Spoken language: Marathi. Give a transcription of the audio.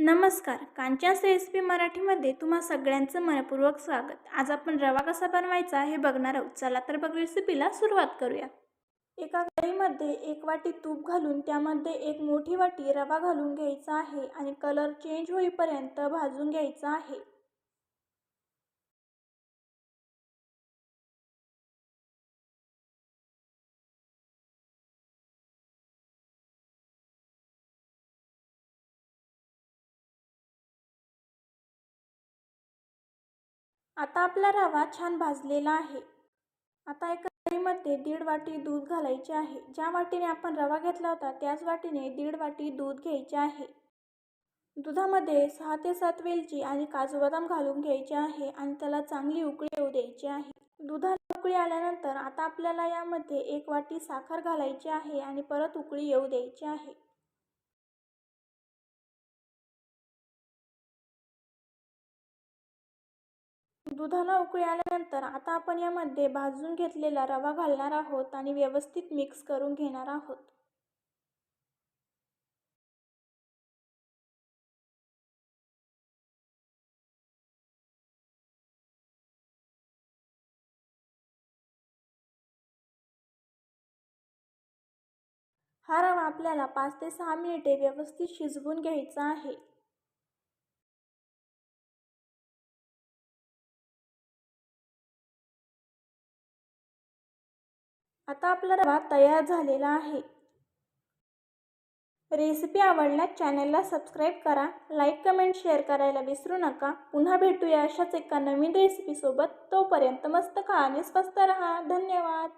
नमस्कार, कांचन्स रेसिपी मराठीमध्ये तुम्हा सगळ्यांचं मनपूर्वक स्वागत. आज आपण रवा कसा बनवायचा हे बघणार आहोत. चला तर बघ रेसिपीला सुरुवात करूया. एका कढईमध्ये 1 वाटी तूप घालून त्यामध्ये 1 मोठी वाटी रवा घालून घ्यायचा आहे आणि कलर चेंज होईपर्यंत भाजून घ्यायचा आहे. आता आपला रवा छान भाजलेला आहे. आता एका कढईमध्ये 1.5 वाटी दूध घालायचे आहे. ज्या वाटीने आपण रवा घेतला होता त्याच वाटीने 1.5 वाटी दूध घ्यायचे आहे. दुधामध्ये 6 ते 7 वेलची आणि काजू बदाम घालून घ्यायचे आहे आणि त्याला चांगली उकळी येऊ द्यायची आहे. दुधाला उकळी आल्यानंतर आता आपल्याला यामध्ये 1 वाटी साखर घालायची आहे आणि परत उकळी येऊ द्यायची आहे. दुधाला उकळी आल्यानंतर आता आपण यामध्ये भाजून घेतलेला रवा घालणार आहोत आणि व्यवस्थित मिक्स करून घेणार आहोत. हा रवा आपल्याला 5 ते 6 मिनिटे व्यवस्थित शिजवून घ्यायचा आहे. आता आपला रवा तयार झालेला आहे. रेसिपी आवडल्यास चॅनलला सबस्क्राईब करा, लाईक, कमेंट, शेअर करायला विसरू नका. पुन्हा भेटूया अशाच एका नवीन रेसिपीसोबत. तोपर्यंत मस्त खा आणि स्वस्त रहा. धन्यवाद.